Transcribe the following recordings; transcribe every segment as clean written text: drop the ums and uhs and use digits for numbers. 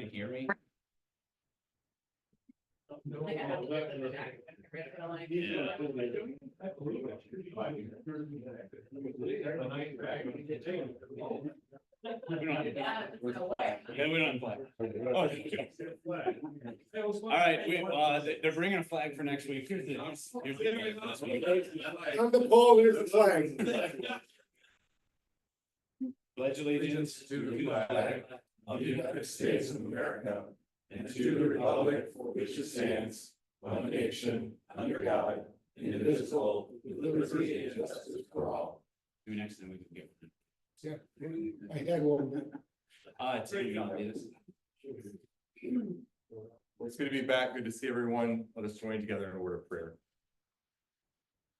everybody hear me? Yeah, we don't flag. Oh, okay. All right, they're bringing a flag for next week. Here's the On the pole, here's the flag. Pledge allegiance to the flag of the United States of America and to the republic for which it stands, one nation, under God, indivisible, with liberty and justice for all. Do next thing we can get. Yeah, I had one. It's you don't do this. It's good to be back. Good to see everyone. Let us join together in a word of prayer.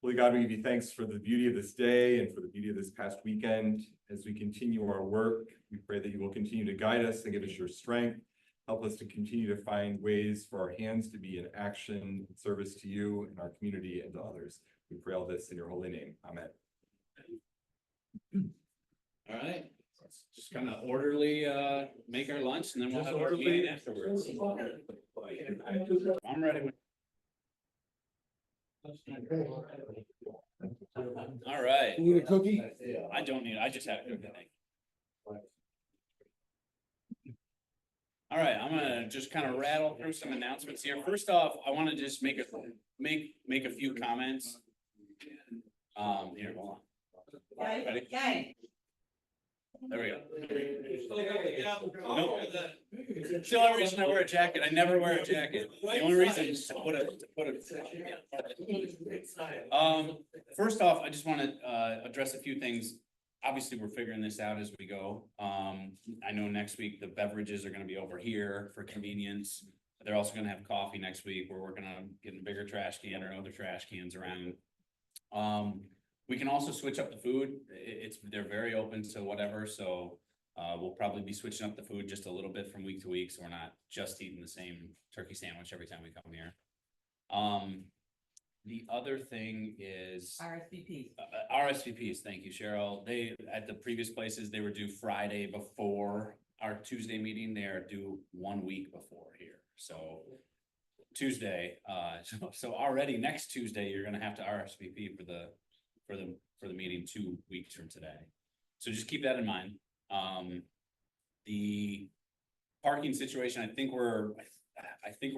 Holy God, we give you thanks for the beauty of this day and for the beauty of this past weekend. As we continue our work, we pray that you will continue to guide us and give us your strength. Help us to continue to find ways for our hands to be in action, in service to you and our community and to others. We pray all this in your holy name. Amen. All right, let's just kind of orderly make our lunch and then we'll have our meeting afterwards. I'm ready. All right. You need a cookie? I don't need, I just have a cookie. All right, I'm gonna just kind of rattle through some announcements here. First off, I want to just make a few comments. Here, hold on. Ready? There we go. Nope. It's the only reason I wear a jacket. I never wear a jacket. The only reason is to put a. First off, I just want to address a few things. Obviously, we're figuring this out as we go. I know next week the beverages are going to be over here for convenience. They're also going to have coffee next week. We're working on getting a bigger trash can or other trash cans around. We can also switch up the food. They're very open to whatever, so we'll probably be switching up the food just a little bit from week to week, so we're not just eating the same turkey sandwich every time we come here. The other thing is RSVPs. RSVPs. Thank you, Cheryl. They at the previous places they were due Friday before our Tuesday meeting. They are due 1 week before here. So Tuesday. So already next Tuesday you're going to have to RSVP for the meeting 2 weeks from today. So just keep that in mind. The parking situation, I think we're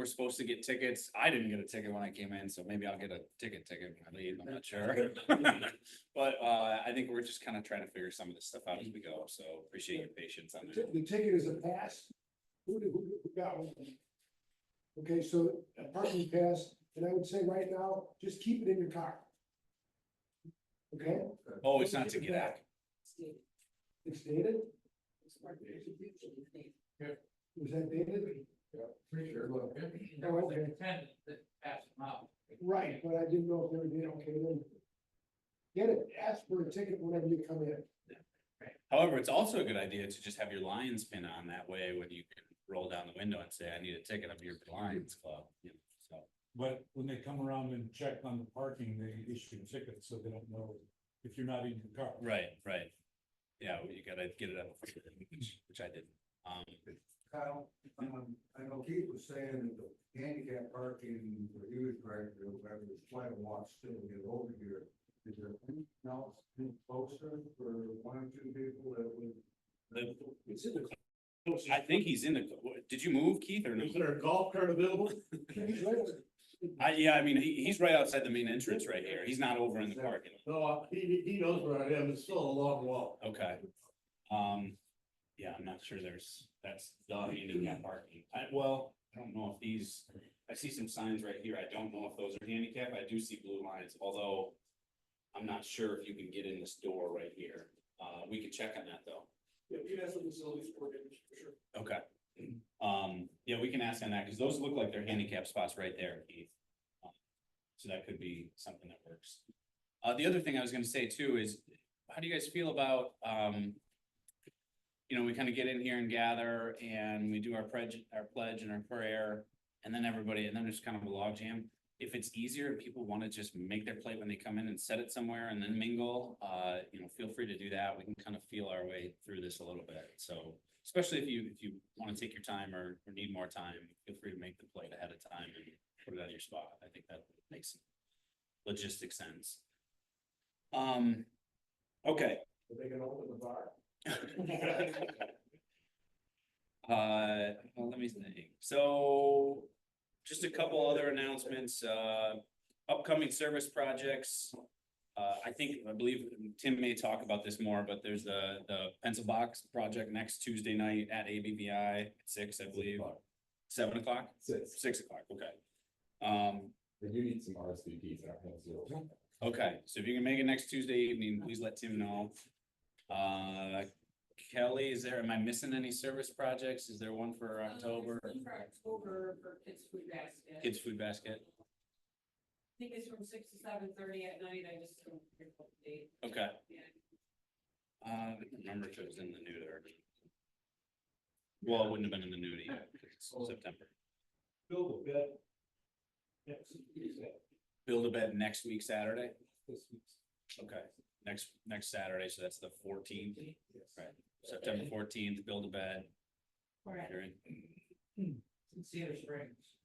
supposed to get tickets. I didn't get a ticket when I came in, so maybe I'll get a ticket when I leave. I'm not sure. But I think we're just kind of trying to figure some of this stuff out as we go. So appreciate your patience on that. The ticket is a pass. Who got one? Okay, so a parking pass, and I would say right now, just keep it in your car. Okay? Oh, it's not to get out. It's dated? Was that dated? Yeah, pretty sure. Look. Oh, okay. Right, but I didn't know if they were did, okay, then. Get it, ask for a ticket whenever you come in. However, it's also a good idea to just have your Lions pin on. That way, when you can roll down the window and say, I need a ticket, I'm here for the Lions Club. You know, so. But when they come around and check on the parking, they issue tickets, so they don't know if you're not in your car. Right. Yeah, you gotta get it up, which I did. Kyle, I know Keith was saying that the handicap parking for you, correct, or whatever, is quite a walk still to get over here. Is there anything else closer for one or two people that would? I think he's in the, did you move, Keith, or no? Is there a golf cart available? Yeah, I mean, he's right outside the main entrance right here. He's not over in the parking. No, he knows where I am. It's still a long walk. Okay. Yeah, I'm not sure that's the handicap parking. I don't know if these, I see some signs right here. I don't know if those are handicap. I do see blue lines, although I'm not sure if you can get in this door right here. We can check on that though. Yeah, you guys have facilities for sure. Okay. Yeah, we can ask on that because those look like they're handicap spots right there, Keith. So that could be something that works. The other thing I was going to say too is, how do you guys feel about, we kind of get in here and gather and we do our pledge and our prayer, and then there's kind of a log jam. If it's easier, if people want to just make their plate when they come in and set it somewhere and then mingle, feel free to do that. We can kind of feel our way through this a little bit. So especially if you want to take your time or need more time, feel free to make the plate ahead of time and put it on your spot. I think that makes logistic sense. Okay. Are they gonna open the bar? Well, let me think. So just a couple other announcements, upcoming service projects. I believe Tim may talk about this more, but there's the pencil box project next Tuesday night at ABVI at 6, I believe. 7 o'clock? 6 o'clock, okay. They do need some RSVPs, I don't know. Okay, so if you can make it next Tuesday evening, please let Tim know. Kelly, am I missing any service projects? Is there one for October? For October for Kids Food Basket. Kids Food Basket? I think it's from 6 to 7:30 at night. I just don't remember the date. Okay. Yeah. I don't remember if it was in the nude or. Well, it wouldn't have been in the nude yet, 'cause it's September. Build a bed. Yes. Build a bed next week, Saturday? Okay, next Saturday, so that's the 14th, right? September 14th, build a bed. Correct. You're in. Cedar Springs.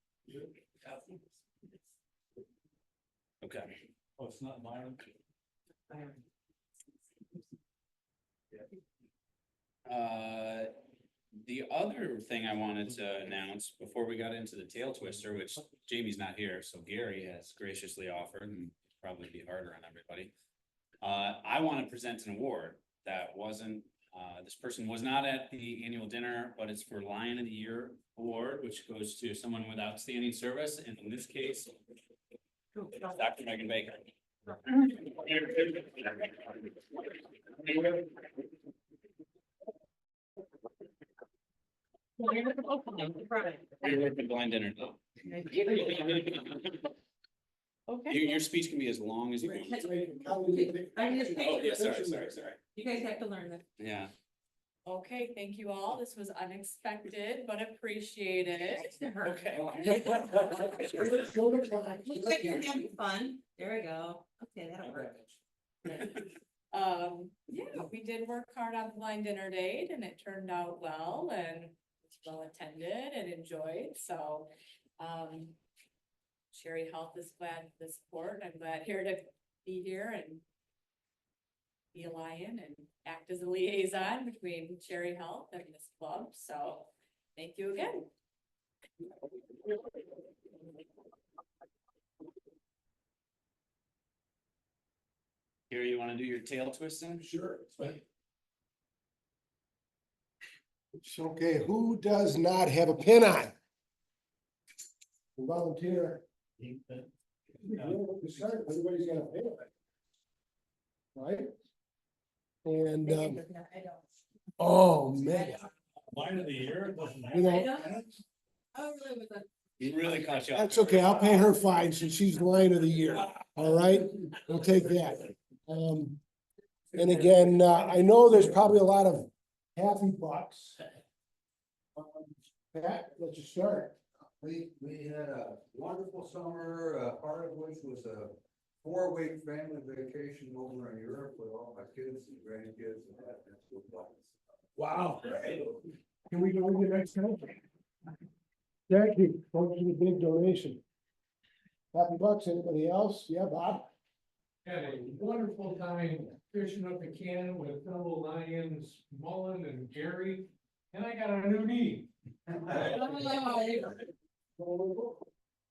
Okay, Oh, it's not mine. the other thing I wanted to announce before we got into the tail twister, which Jamie's not here, so Gary has graciously offered and probably be harder on everybody. I want to present an award that wasn't, this person was not at the annual dinner, but it's for Lion of the Year award, which goes to someone with outstanding service, and in this case, Dr. Megan Baker. Blind dinner. Okay. Your speech can be as long as you want. Oh, yeah, sorry. You guys have to learn this. Yeah. Okay, thank you all. This was unexpected, but appreciated. Okay. Looks like you're having fun. There we go. Okay, that'll work. Yeah, we did work hard on the blind dinner date and it turned out well and was well attended and enjoyed, so. Sherry Health is glad for the support. I'm glad here to be here and be a lion and act as a liaison between Sherry Health and this club, so thank you again. Here, you want to do your tail twisting? Sure. It's okay, who does not have a pin on? Volunteer. To start, everybody's got a pin on. Right? And, oh, man, Line of the year, it doesn't you matter. know, Oh, really? With the You really caught you off. that's okay, I'll pay her fine since she's the Lion of the Year, all right? We'll take that. And again, I know there's probably a lot of happy bucks. Pat, let's just start. We had a wonderful summer, part of which was a 4-week family vacation over in Europe with all my kids and grandkids and that. That's what it was. Wow. Can we go with you next time? Thank you, thanks for the big donation. Happy bucks, anybody else? Yeah, Bob? Had a wonderful time fishing up the cannon with fellow Lions Mullen and Gary, and I got a new knee.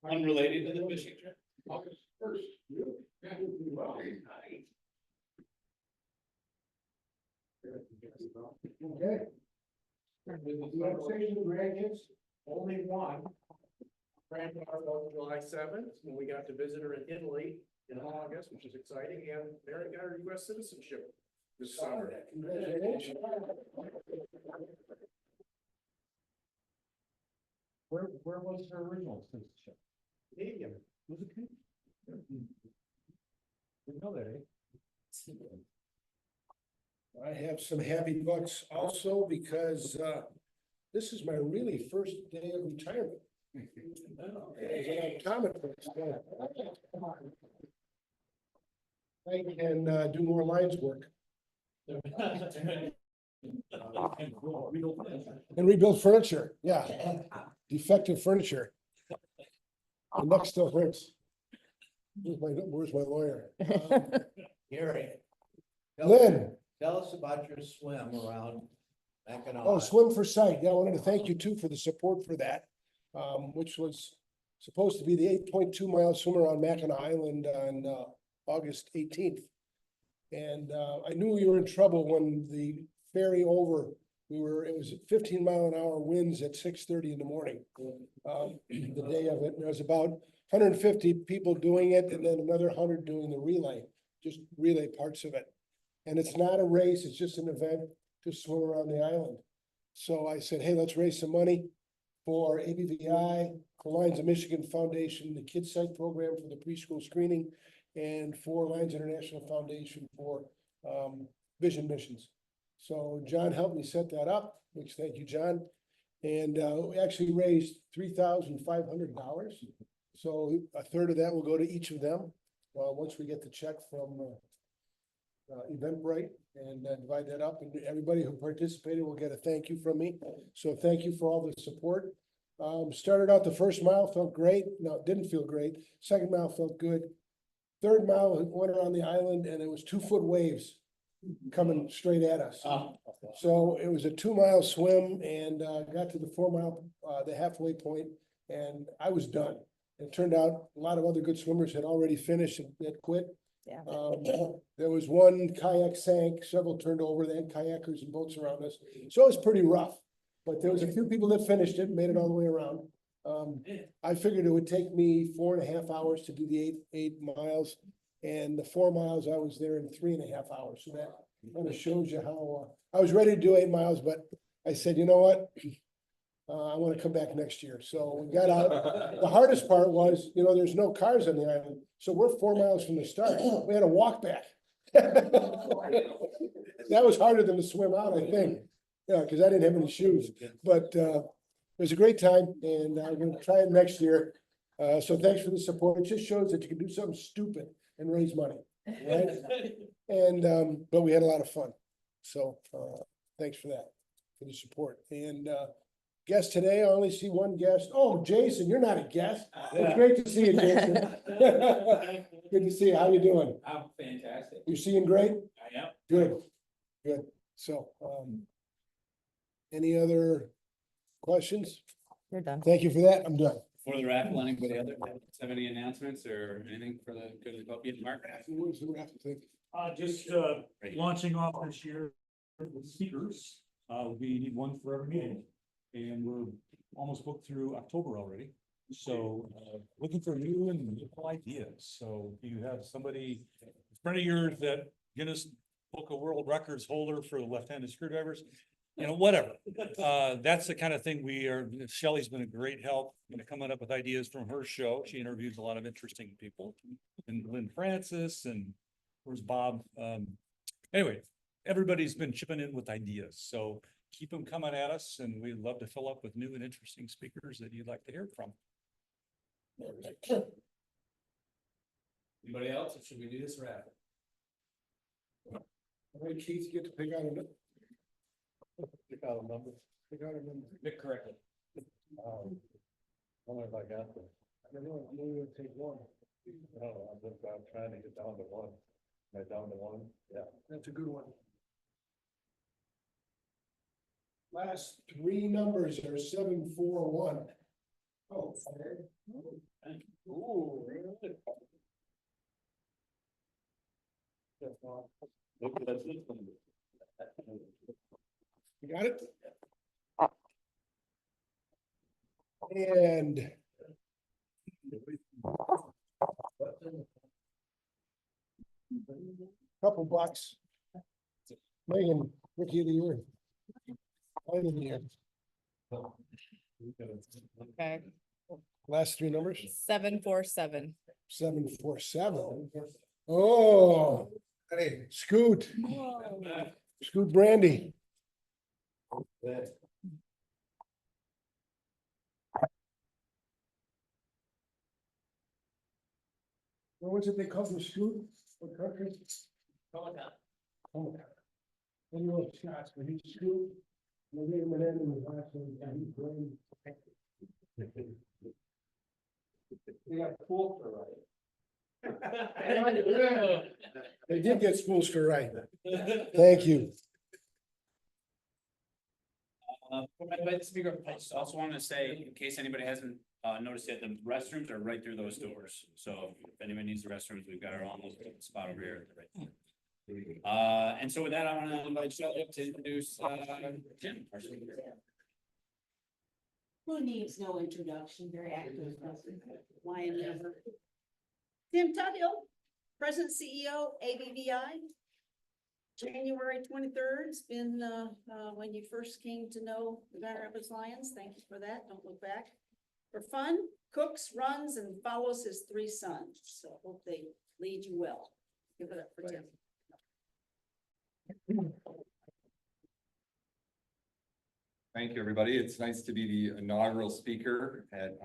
Unrelated to the fishing trip? August 1st. Yeah. Okay. You have station grandkids? Only one. Granddaughter was July 7th, when we got to visit her in Italy in August, which is exciting, and Mary got her US citizenship this summer. Congratulations. Where was her original citizenship? Canadian. Was it Canadian? Didn't know that, eh? I have some happy bucks also because this is my really first day of retirement. As an optometrist, I can do more lines work. And rebuild furniture, yeah. Defective furniture. The neck still hurts. Where's my lawyer? Gary. Lynn, Tell us about your swim around Mackinac. oh, Swim for Sight. Yeah, I wanted to thank you too for the support for that. Which was supposed to be the 8.2 mile swim around Mackinac Island on August 18th. And I knew we were in trouble when the ferry over, it was 15-mile-an-hour winds at 6:30 in the morning. The day of it, there was about 150 people doing it and then another 100 doing the relay, just relay parts of it. And it's not a race, it's just an event to swim around the island. So I said, hey, let's raise some money for ABVI, the Lions of Michigan Foundation, the Kids Site Program for the preschool screening, and for Lions International Foundation for vision missions. So John helped me set that up, which thank you, John. And we actually raised $3,500. So a third of that will go to each of them. Once we get the check from Eventbrite and divide that up, and everybody who participated will get a thank you from me. So thank you for all the support. Started out the first mile, felt great. No, it didn't feel great. Second mile felt good. Third mile went around the island and it was 2-foot waves coming straight at us. So it was a 2-mile swim and got to the 4-mile, the halfway point, and I was done. It turned out a lot of other good swimmers had already finished and had quit. Yeah. There was one kayak sank, several turned over, they had kayakers and boats around us. So it was pretty rough, but there was a few people that finished it, made it all the way around. I figured it would take me 4.5 hours to do the eight miles, and the 4 miles I was there in 3.5 hours. So that kind of shows you how, I was ready to do 8 miles, but I said, you know what? I want to come back next year. So we got out. The hardest part was, there's no cars on the island. So we're 4 miles from the start. We had to walk back. That was harder than to swim out, I think. Yeah, because I didn't have any shoes. But it was a great time, and I'm going to try it next year. So thanks for the support. It just shows that you can do something stupid and raise money, right? And but we had a lot of fun. So thanks for that, for the support. And guest today, I only see one guest. Oh, Jason, you're not a guest. It's great to see you, Jason. Good to see you. How you doing? I'm fantastic. You seeing great? I am. Good, good. So any other questions? You're done. Thank you for that. I'm done. For the raffle, anybody other have any announcements or anything for the good of the puppy? Mark? What's the raffle thing? Just launching off this year with speakers. We need one for every meeting. And we're almost booked through October already. So looking for new and beautiful ideas. So if you have somebody, a friend of yours that Guinness Book of World Records holder for the left-handed screwdrivers, whatever. That's the kind of thing we are. Shelley's been a great help coming up with ideas from her show. She interviews a lot of interesting people, and Lynn Francis, and where's Bob? Anyway, everybody's been chipping in with ideas. So keep them coming at us, and we'd love to fill up with new and interesting speakers that you'd like to hear from. Anybody else, or should we do this raffle? All right, Keith, you get to pick out a number. Pick out a number. Pick out a number. Pick correctly. I don't know if I got this. I don't know, I'm only gonna take one. No, I'm trying to get down to one. Am I down to one? Yeah. That's a good one. Last 3 numbers are 741. Oh, okay. Ooh, really? You got it? And couple bucks. Megan, Rookie of the Year. Lion of the Year. Okay, Last 3 numbers, 747. 747. Oh, hey, Scoot, Scoot Brandy. What's it they call them, Scoot? What country? Canada. And you know, Scott's, but he's scooped. And they gave him an end in the last one, and he's brain. We got pool for They did get Spoolster right. Thank you. But speaker, I just also wanted to say, in case anybody hasn't noticed yet, the restrooms are right through those doors. So if anybody needs the restrooms, we've got our own little spot over here. And so with that, I want to invite Shelley up to introduce Jim. our speaker. Who needs no introduction, very active, Lion member. Tim Tuthill, President CEO, ABVI. January 23rd, it's been, when you first came to know the Grand Rapids Lions, thank you for that, don't look back. For fun, cooks, runs, and follows his 3 sons, so hope they lead you well. Give it up for Tim. Thank you, everybody. It's nice to be the inaugural speaker at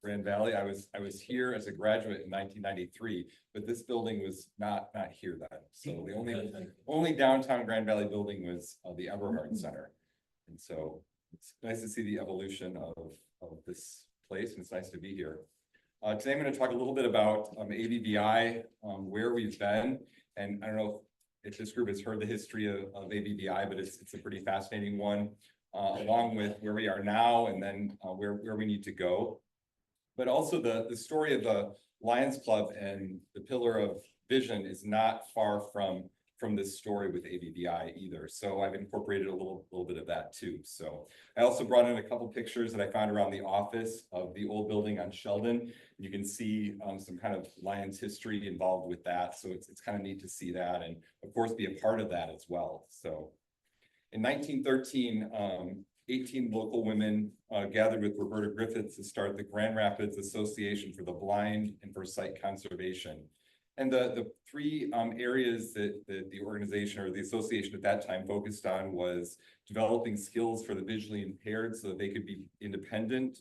Grand Valley. I was here as a graduate in 1993, but this building was not here then. So the only downtown Grand Valley building was the Eberhard Center. And so it's nice to see the evolution of this place, and it's nice to be here. Today I'm going to talk a little bit about ABVI, where we've been, and I don't know if this group has heard the history of ABVI, but it's a pretty fascinating one, along with where we are now and then where we need to go. But also the story of the Lions Club and the pillar of vision is not far from this story with ABVI either. So I've incorporated a little bit of that too. So I also brought in a couple pictures that I found around the office of the old building on Sheldon. You can see some kind of Lions history involved with that. So it's kind of neat to see that and of course be a part of that as well. So in 1913, 18 local women gathered with Roberta Griffiths to start the Grand Rapids Association for the Blind and for Sight Conservation. And the 3 areas that the organization or the association at that time focused on was developing skills for the visually impaired so that they could be independent.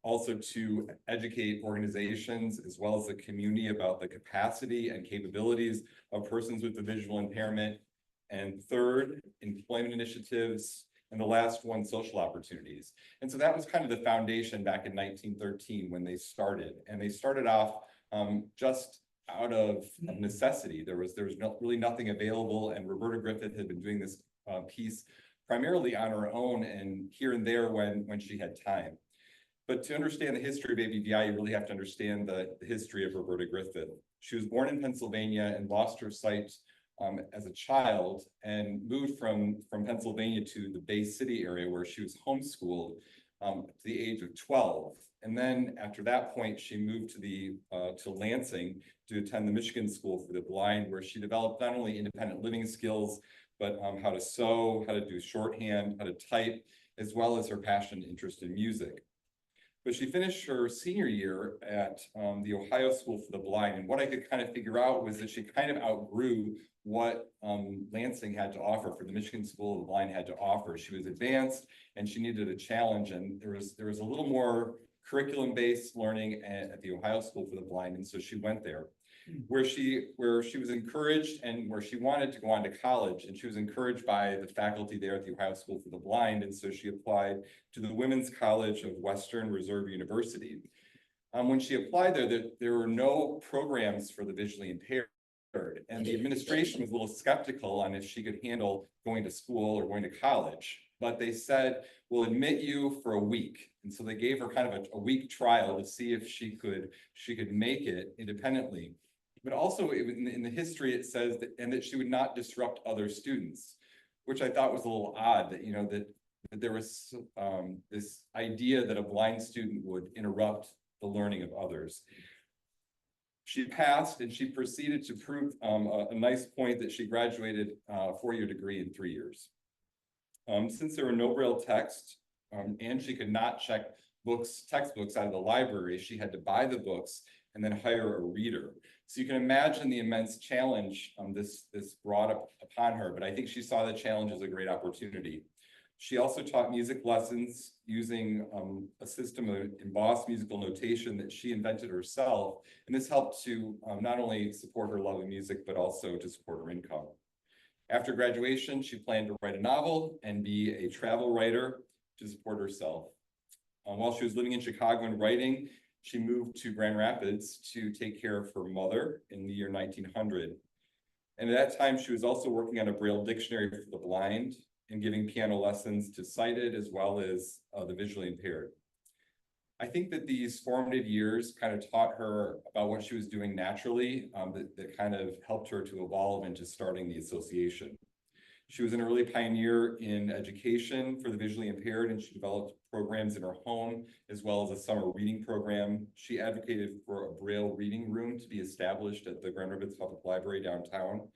Also to educate organizations as well as the community about the capacity and capabilities of persons with a visual impairment. And third, employment initiatives. And the last one, social opportunities. And so that was kind of the foundation back in 1913 when they started. And they started off just out of necessity. There was really nothing available, and Roberta Griffith had been doing this piece primarily on her own and here and there when she had time. But to understand the history of ABVI, you really have to understand the history of Roberta Griffith. She was born in Pennsylvania and lost her sight as a child and moved from Pennsylvania to the Bay City area where she was homeschooled to the age of 12. And then after that point, she moved to Lansing to attend the Michigan School for the Blind, where she developed not only independent living skills, but how to sew, how to do shorthand, how to type, as well as her passion and interest in music. But she finished her senior year at the Ohio School for the Blind. And what I could kind of figure out was that she kind of outgrew what Lansing had to offer, for the Michigan School of the Blind had to offer. She was advanced and she needed a challenge. And there was a little more curriculum-based learning at the Ohio School for the Blind. And so she went there where she was encouraged and where she wanted to go on to college. And she was encouraged by the faculty there at the Ohio School for the Blind. And so she applied to the Women's College of Western Reserve University. When she applied there were no programs for the visually impaired. And the administration was a little skeptical on if she could handle going to school or going to college. But they said, we'll admit you for a week. And so they gave her kind of a week trial to see if she could make it independently. But also in the history, it says that she would not disrupt other students, which I thought was a little odd, that, that there was this idea that a blind student would interrupt the learning of others. She passed and she proceeded to prove a nice point that she graduated a 4-year degree in 3 years. Since there were no Braille text and she could not check textbooks out of the library, she had to buy the books and then hire a reader. So you can imagine the immense challenge this brought upon her, but I think she saw the challenge as a great opportunity. She also taught music lessons using a system of embossed musical notation that she invented herself. And this helped to not only support her love of music, but also to support her income. After graduation, she planned to write a novel and be a travel writer to support herself. While she was living in Chicago and writing, she moved to Grand Rapids to take care of her mother in the year 1900. And at that time, she was also working on a Braille dictionary for the blind and giving piano lessons to sighted as well as the visually impaired. I think that these formative years kind of taught her about what she was doing naturally, that kind of helped her to evolve into starting the association. She was an early pioneer in education for the visually impaired, and she developed programs in her home as well as a summer reading program. She advocated for a Braille reading room to be established at the Grand Rapids Public Library downtown.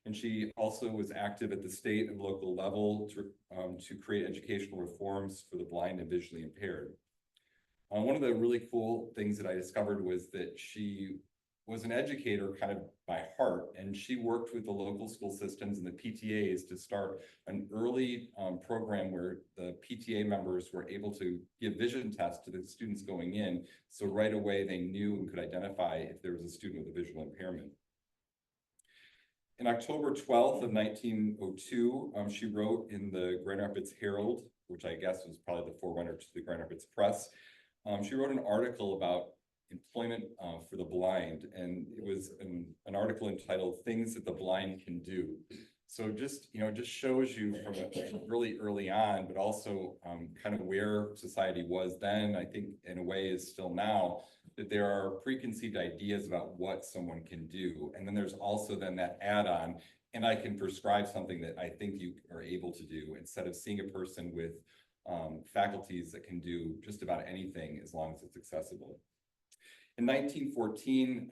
And she also was active at the state and local level to create educational reforms for the blind and visually impaired. One of the really cool things that I discovered was that she was an educator kind of by heart, and she worked with the local school systems and the PTAs to start an early program where the PTA members were able to give vision tests to the students going in. So right away they knew and could identify if there was a student with a visual impairment. In October 12th of 1902, she wrote in the Grand Rapids Herald, which I guess was probably the forerunner to the Grand Rapids Press. She wrote an article about employment for the blind, and it was an article entitled "Things That the Blind Can Do." So just, just shows you from really early on, but also kind of where society was then, I think in a way is still now, that there are preconceived ideas about what someone can do. And then there's also then that add-on, and I can prescribe something that I think you are able to do, instead of seeing a person with faculties that can do just about anything as long as it's accessible. In 1914,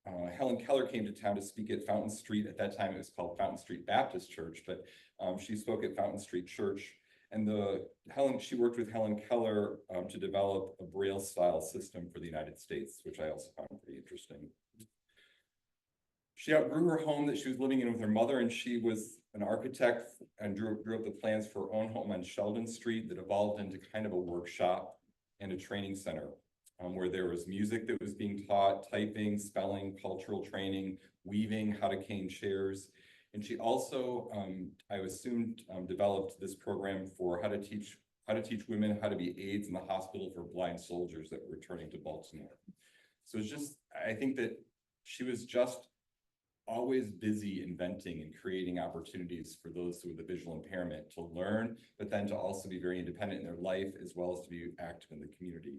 Helen Keller came to town to speak at Fountain Street. At that time, it was called Fountain Street Baptist Church, but she spoke at Fountain Street Church. And she worked with Helen Keller to develop a Braille style system for the United States, which I also found pretty interesting. She outgrew her home that she was living in with her mother, and she was an architect and drew up the plans for her own home on Sheldon Street that evolved into kind of a workshop and a training center. Where there was music that was being taught, typing, spelling, cultural training, weaving, how to cane chairs. And she also, I assumed, developed this program for how to teach women how to be aides in the hospital for blind soldiers that were returning to Baltimore. So it's just, I think that she was just always busy inventing and creating opportunities for those with a visual impairment to learn, but then to also be very independent in their life, as well as to be active in the community.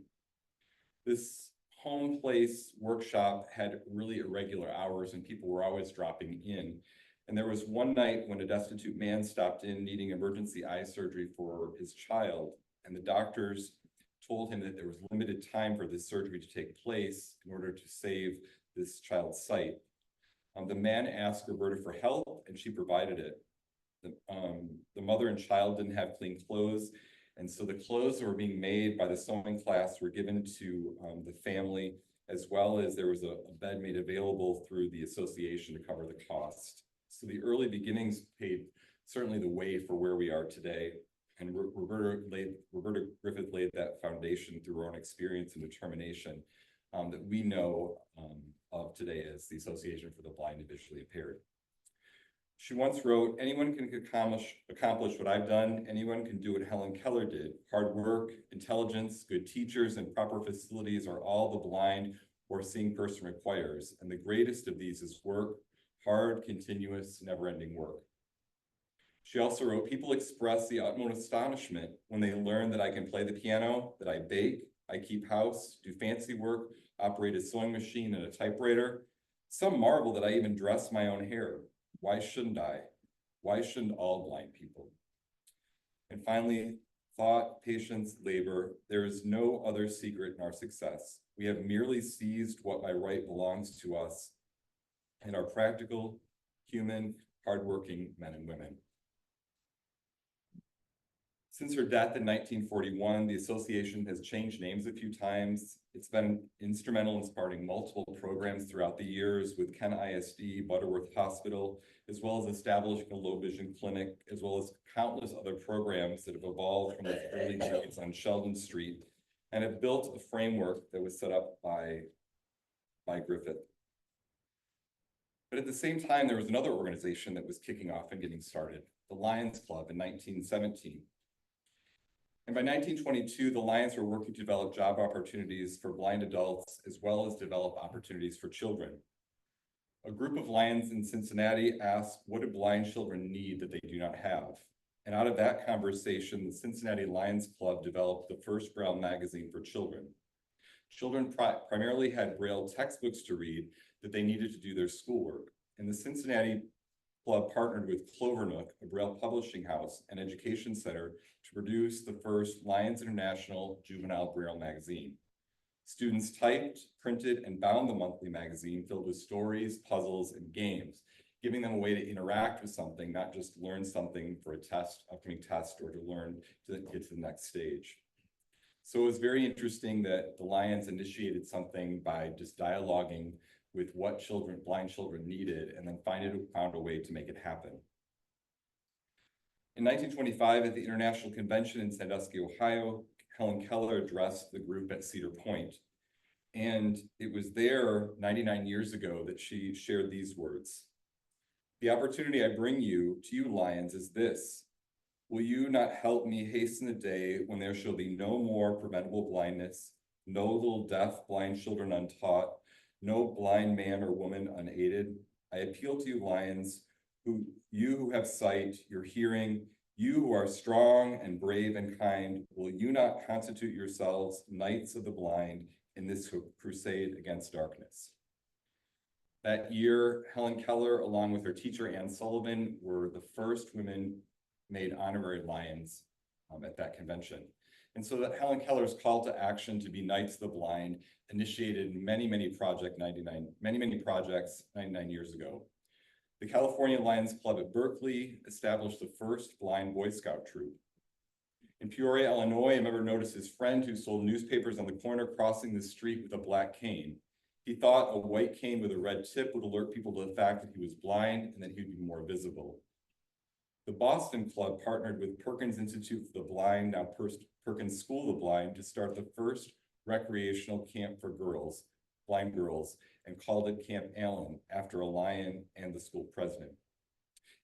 This home place workshop had really irregular hours, and people were always dropping in. And there was one night when a destitute man stopped in needing emergency eye surgery for his child, and the doctors told him that there was limited time for this surgery to take place in order to save this child's sight. The man asked Roberta for help, and she provided it. The mother and child didn't have clean clothes, and so the clothes that were being made by the sewing class were given to the family, as well as there was a bed made available through the association to cover the cost. So the early beginnings paved certainly the way for where we are today. And Roberta Griffith laid that foundation through her own experience and determination that we know of today as the Association for the Blind and Visually Impaired. She once wrote, "Anyone can accomplish what I've done. Anyone can do what Helen Keller did. Hard work, intelligence, good teachers, and proper facilities are all the blind or seeing person requires. And the greatest of these is work, hard, continuous, never-ending work." She also wrote, "People express the utmost astonishment when they learn that I can play the piano, that I bake, I keep house, do fancy work, operate a sewing machine and a typewriter. Some marvel that I even dress my own hair. Why shouldn't I? Why shouldn't all blind people?" And finally, thought, patience, labor. There is no other secret in our success. We have merely seized what by right belongs to us and are practical, human, hardworking men and women. Since her death in 1941, the association has changed names a few times. It's been instrumental in starting multiple programs throughout the years with Ken ISD, Butterworth Hospital, as well as establishing a low vision clinic, as well as countless other programs that have evolved from those early days on Sheldon Street and have built a framework that was set up by Griffith. But at the same time, there was another organization that was kicking off and getting started, the Lions Club in 1917. And by 1922, the Lions were working to develop job opportunities for blind adults as well as develop opportunities for children. A group of Lions in Cincinnati asked, what do blind children need that they do not have? And out of that conversation, the Cincinnati Lions Club developed the first Braille magazine for children. Children primarily had Braille textbooks to read that they needed to do their schoolwork. And the Cincinnati Club partnered with Clovernook, a Braille publishing house and education center, to produce the first Lions International Juvenile Braille magazine. Students typed, printed, and bound the monthly magazine filled with stories, puzzles, and games, giving them a way to interact with something, not just learn something for a test, upcoming test, or to learn to get to the next stage. So it was very interesting that the Lions initiated something by just dialoguing with what blind children needed, and then found a way to make it happen. In 1925, at the International Convention in Sandusky, Ohio, Helen Keller addressed the group at Cedar Point. And it was there 99 years ago that she shared these words. The opportunity I bring to you, Lions, is this. Will you not help me hasten the day when there shall be no more preventable blindness, no little deaf, blind children untaught, no blind man or woman unaided? I appeal to you, Lions, you who have sight, your hearing, you who are strong and brave and kind, will you not constitute yourselves knights of the blind in this crusade against darkness? That year, Helen Keller, along with her teacher, Ann Sullivan, were the first women made honorary Lions at that convention. And so that Helen Keller's call to action to be Knights of the Blind initiated many projects 99 years ago. The California Lions Club at Berkeley established the first blind Boy Scout troop. In Peoria, Illinois, a member noticed his friend who sold newspapers on the corner crossing the street with a black cane. He thought a white cane with a red tip would alert people to the fact that he was blind and that he would be more visible. The Boston Club partnered with Perkins Institute for the Blind, now Perkins School of the Blind, to start the first recreational camp for girls, blind girls, and called it Camp Allen after a lion and the school president.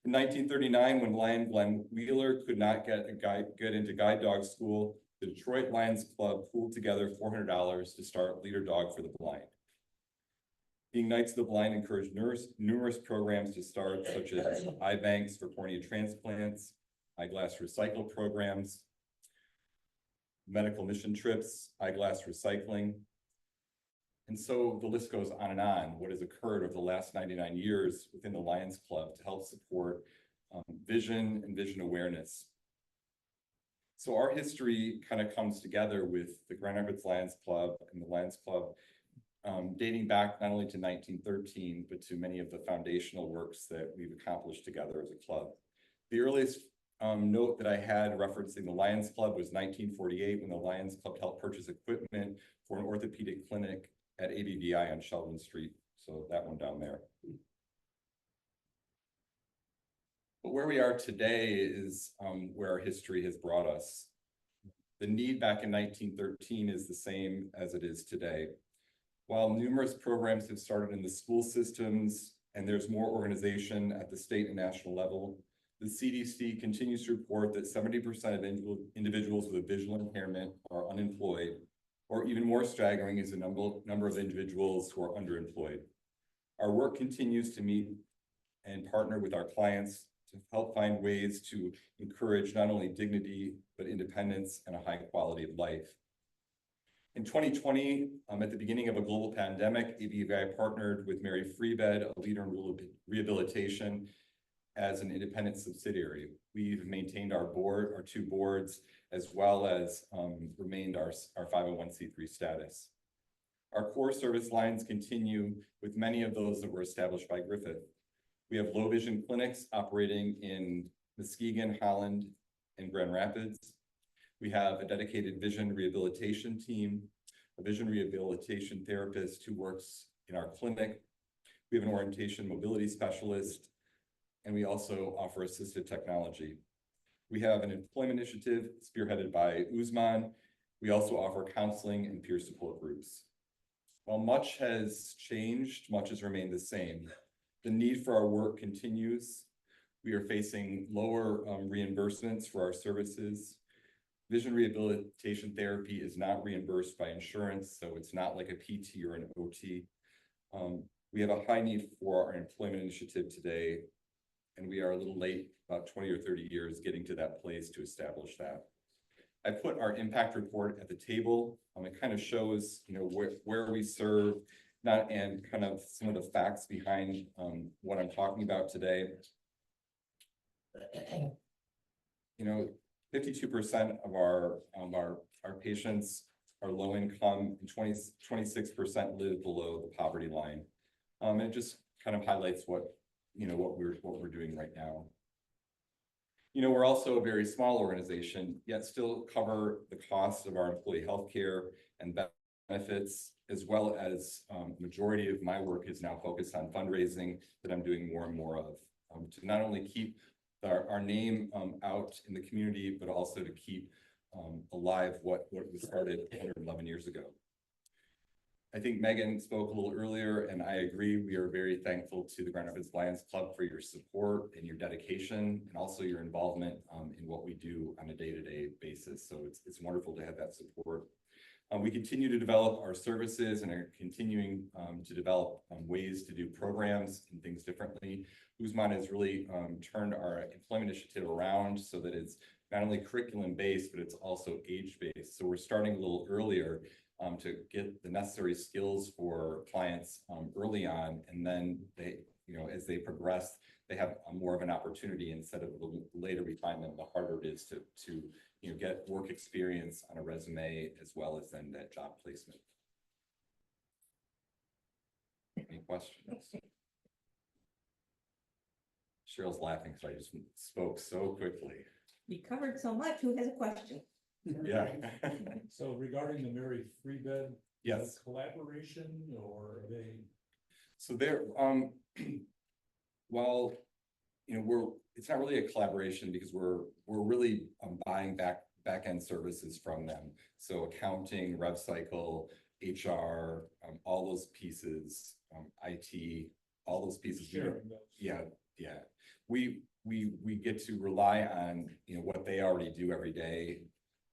In 1939, when Lion Glenn Wheeler could not get into guide dog school, the Detroit Lions Club pooled together $400 to start Leader Dog for the Blind. Being Knights of the Blind encouraged numerous programs to start, such as eye banks for cornea transplants, eyeglass recycle programs, medical mission trips, eyeglass recycling. And so the list goes on and on, what has occurred over the last 99 years within the Lions Club to help support vision and vision awareness. So our history kind of comes together with the Grand Rapids Lions Club and the Lions Club dating back not only to 1913, but to many of the foundational works that we've accomplished together as a club. The earliest note that I had referencing the Lions Club was 1948, when the Lions Club helped purchase equipment for an orthopedic clinic at ABVI on Sheldon Street. So that one down there. But where we are today is where our history has brought us. The need back in 1913 is the same as it is today. While numerous programs have started in the school systems and there's more organization at the state and national level, the CDC continues to report that 70% of individuals with a visual impairment are unemployed, or even more staggering is the number of individuals who are underemployed. Our work continues to meet and partner with our clients to help find ways to encourage not only dignity, but independence and a high quality of life. In 2020, at the beginning of a global pandemic, ABVI partnered with Mary Freebed, a leader in rehabilitation, as an independent subsidiary. We've maintained our two boards, as well as remained our 501c3 status. Our core service lines continue with many of those that were established by Griffith. We have low vision clinics operating in Muskegon, Holland, and Grand Rapids. We have a dedicated vision rehabilitation team, a vision rehabilitation therapist who works in our clinic. We have an orientation mobility specialist, and we also offer assistive technology. We have an employment initiative spearheaded by Usman. We also offer counseling and peer support groups. While much has changed, much has remained the same. The need for our work continues. We are facing lower reimbursements for our services. Vision rehabilitation therapy is not reimbursed by insurance, so it's not like a PT or an OT. We have a high need for our employment initiative today, and we are a little late, about 20 or 30 years, getting to that place to establish that. I put our impact report at the table. It kind of shows, where we serve, and kind of some of the facts behind what I'm talking about today. 52% of our patients are low income, and 26% live below the poverty line. It just kind of highlights what we're doing right now. We're also a very small organization, yet still cover the cost of our employee health care and benefits, as well as majority of my work is now focused on fundraising that I'm doing more and more of, to not only keep our name out in the community, but also to keep alive what was started 111 years ago. I think Megan spoke a little earlier, and I agree. We are very thankful to the Grand Rapids Lions Club for your support and your dedication, and also your involvement in what we do on a day-to-day basis. So it's wonderful to have that support. We continue to develop our services and are continuing to develop ways to do programs and things differently. Usman has really turned our employment initiative around so that it's not only curriculum-based, but it's also age-based. So we're starting a little earlier to get the necessary skills for clients early on, and then they, as they progress, they have more of an opportunity. Instead of the later we find them, the harder it is to get work experience on a resume, as well as then that job placement. Any questions? Cheryl's laughing because I just spoke so quickly. You covered so much. Who has a question? Yeah. So regarding the Mary Free Bed, yes, collaboration, or are they? So they're well, it's not really a collaboration because we're really buying back end services from them. So accounting, rev cycle, HR, all those pieces, IT, all those pieces. Yeah. We get to rely on what they already do every day.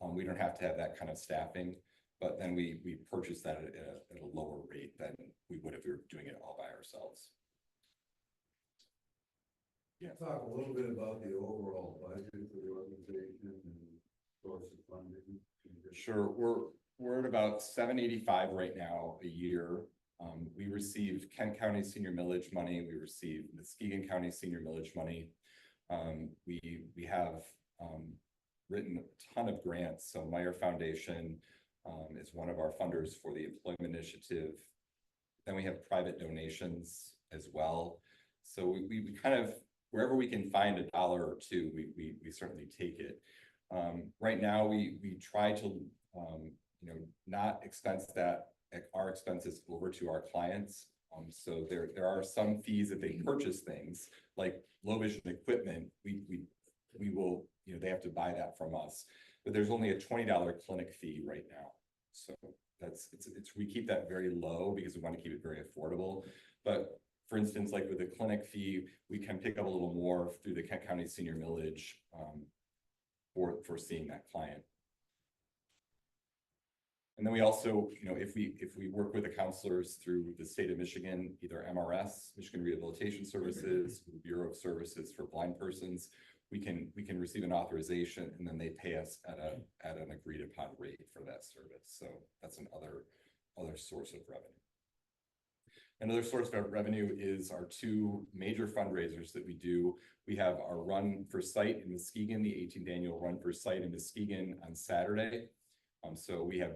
We don't have to have that kind of staffing, but then we purchase that at a lower rate than we would if we were doing it all by ourselves. Yeah. Talk a little bit about the overall budget for the organization and source of funding. Sure, we're at about $785 right now a year. We receive Kent County senior millage money. We receive Muskegon County senior millage money. We have written a ton of grants. So Meyer Foundation is one of our funders for the employment initiative. Then we have private donations as well. So we kind of, wherever we can find $1 or $2, we certainly take it. Right now we try to not expense our expenses over to our clients. So there are some fees that they purchase things like low vision equipment. We will, they have to buy that from us, but there's only a $20 clinic fee right now. So we keep that very low because we want to keep it very affordable. But for instance, like with the clinic fee, we can pick up a little more through the Kent County senior millage for seeing that client. And then we also, if we work with the counselors through the state of Michigan, either MRS, Michigan Rehabilitation Services, Bureau of Services for Blind Persons, we can receive an authorization, and then they pay us at an agreed upon rate for that service. So that's another source of revenue. Another source of revenue is our two major fundraisers that we do. We have our Run for Sight in Muskegon, the 18th annual Run for Sight in Muskegon on Saturday. So we have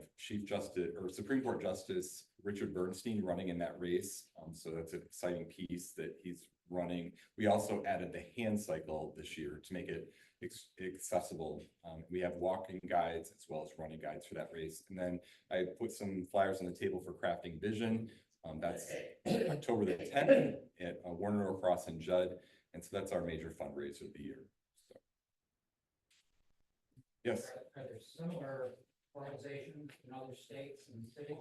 Supreme Court Justice Richard Bernstein running in that race. So that's an exciting piece that he's running. We also added the hand cycle this year to make it accessible. We have walking guides as well as running guides for that race. And then I put some flyers on the table for Crafting Vision. That's October the 10th at Warner Cross and Judd. And so that's our major fundraiser of the year. So. Yes. Are there similar organizations in other states and cities?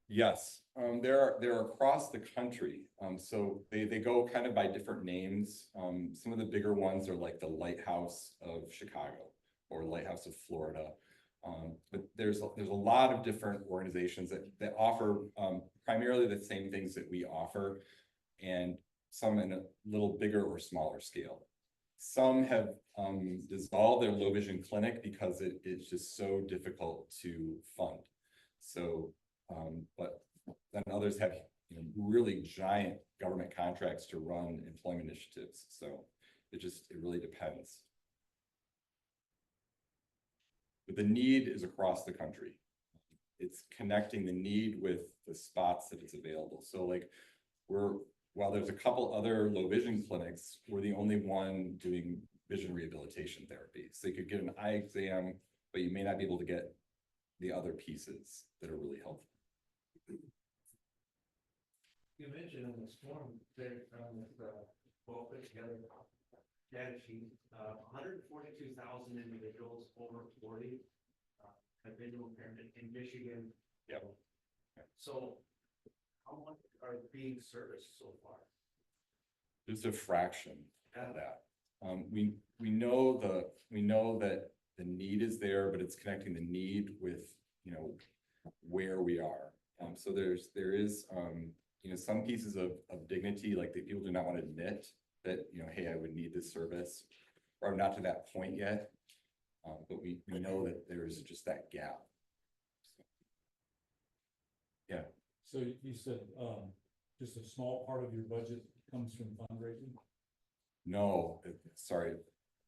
Yes, they're across the country. So they go kind of by different names. Some of the bigger ones are like the Lighthouse of Chicago or Lighthouse of Florida. But there's a lot of different organizations that offer primarily the same things that we offer, and some in a little bigger or smaller scale. Some have dissolved their low vision clinic because it's just so difficult to fund. So, but then others have, you know, really giant government contracts to run employment initiatives. So it really depends. But the need is across the country. It's connecting the need with the spots that it's available. So like while there's a couple other low vision clinics, we're the only one doing vision rehabilitation therapy. So you could get an eye exam, but you may not be able to get the other pieces that are really helpful. You mentioned in this form, there, well, put together data sheet, 142,000 individuals over 40 have visual impairment in Michigan. Yep. So how much are being serviced so far? Just a fraction of that. We know that the need is there, but it's connecting the need with, you know, where we are. So there is you know, some pieces of dignity, like that people do not want to admit that, you know, hey, I would need this service, or I'm not to that point yet. But we know that there's just that gap. So, yeah. So you said, just a small part of your budget comes from fundraising? No, sorry,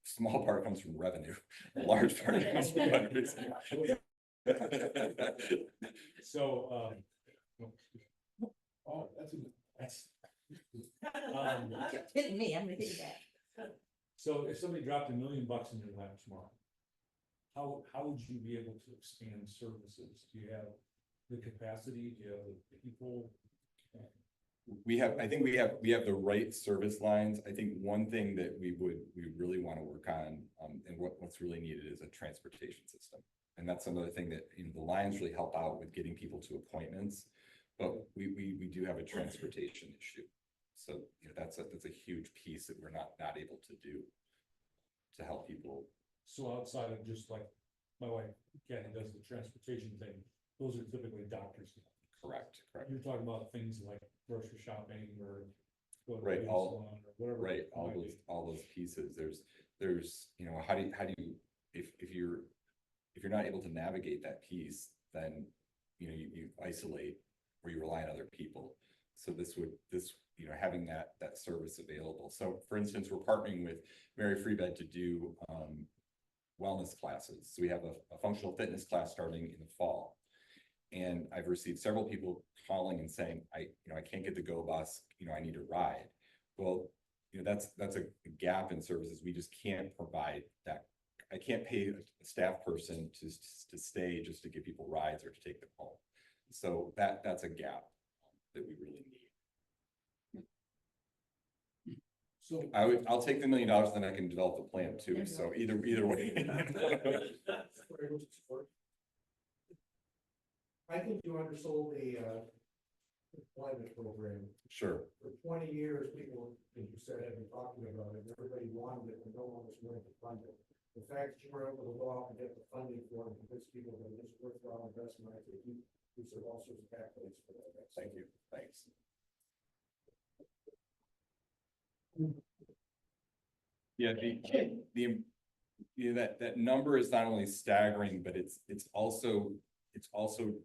small part comes from revenue. A large part comes from fundraising. So, Oh, that's. Hit me, I'm gonna hit you back. So if somebody dropped $1 million in your lap tomorrow, how would you be able to expand services? Do you have the capacity? Do you have the people? I think we have the right service lines. I think one thing that we really want to work on, and what's really needed is a transportation system. And that's another thing that, you know, the Lions really help out with getting people to appointments, but we do have a transportation issue. So, you know, that's a huge piece that we're not able to do to help people. So outside of just like my wife, Kathy, does the transportation thing, those are typically doctors. Correct. You're talking about things like grocery shopping or go to the Right, beauty all salon or whatever. right, all those pieces. There's you know, how do you if you're not able to navigate that piece, then you know you isolate or you rely on other people. So this you know, having that service available. So for instance, we're partnering with Mary Freebed to do wellness classes. So we have a functional fitness class starting in the fall. And I've received several people calling and saying, I can't get the Go bus, you know, I need a ride. Well, you know, that's a gap in services. We just can't provide that. I can't pay a staff person to stay just to give people rides or to take them home. So that's a gap that we really need. so I'll take the $1 million, then I can develop the plan too. So either way. I think you undersold a employment program. Sure. For 20 years, people, as you said, have been talking about it, and everybody wanted it, and no one was willing to fund it. The fact that you were able to go out and get the funding for it, and convince people that it's worthwhile investment, I think you deserve all sorts of accolades for that. Thank you. Thanks. Yeah, that number is not only staggering, but it's also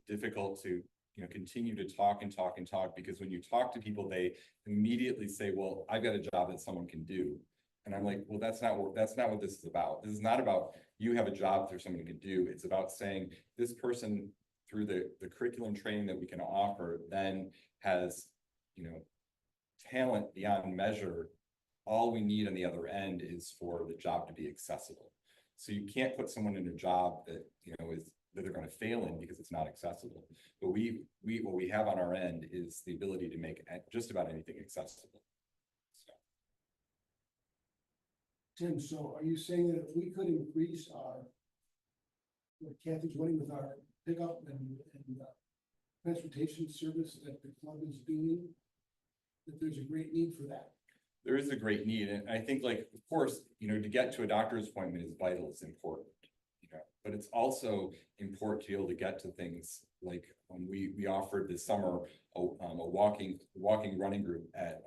difficult to, you know, continue to talk and talk and talk, because when you talk to people, they immediately say, well, I've got a job that someone can do. And I'm like, well, that's not what this is about. This is not about you have a job that someone can do. It's about saying this person, through the curriculum training that we can offer, then has, you know, talent beyond measure. All we need on the other end is for the job to be accessible. So you can't put someone in a job that, you know, that they're going to fail in because it's not accessible. But what we have on our end is the ability to make just about anything accessible. Tim, so are you saying that if we could increase our, what Kathy's running with our pickup and transportation service that the club is doing, that there's a great need for that. There is a great need, and I think like, of course, to get to a doctor's appointment is vital, it's important. But it's also important to be able to get to things like when we offered this summer, a walking running group at,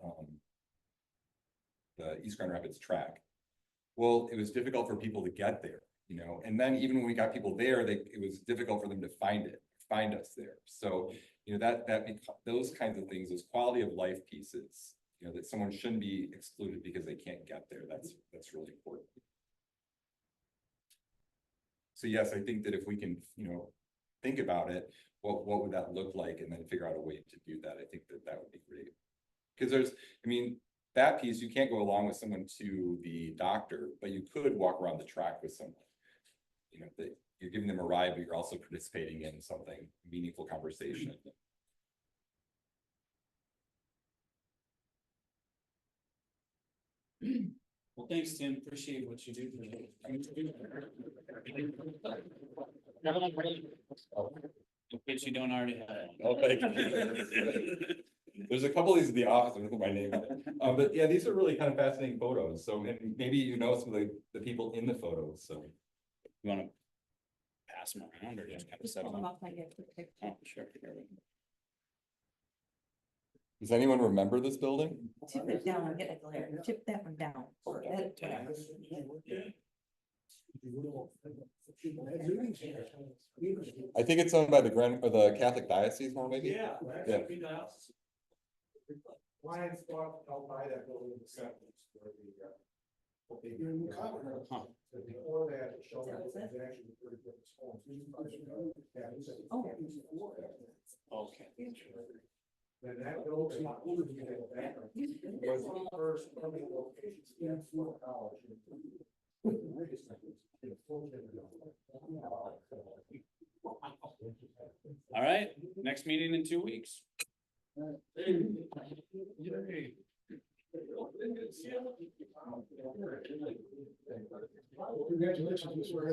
the East Grand Rapids track. Well, it was difficult for people to get there, and then even when we got people there, it was difficult for them to find us there. So, those kinds of things, those quality of life pieces, that someone shouldn't be excluded because they can't get there. That's really important. So yes, I think that if we can, think about it, what would that look like, and then figure out a way to do that, I think that would be great. Because that piece, you can't go along with someone to the doctor, but you could walk around the track with someone. That you're giving them a ride, but you're also participating in something, meaningful conversation. Well, thanks, Tim. Appreciate what you do for me. In case you don't already have. Oh, thank you. There's a couple of these in the office with my name on it. But yeah, these are really kind of fascinating photos. So and maybe some of the people in the photos. So You want to pass them around or just kind of set them up? Oh, sure. does anyone remember this building? Tip it down and get a glare. Tip that one down. I think it's owned by the Catholic Diocese now, maybe? Yeah. Yeah. Lions bought, I'll buy that building in the seventies where before that, it showed that it was actually pretty good. Okay. Then that building was the first permanent location in Fort College. All right, next meeting in 2 weeks. Congratulations, Mr.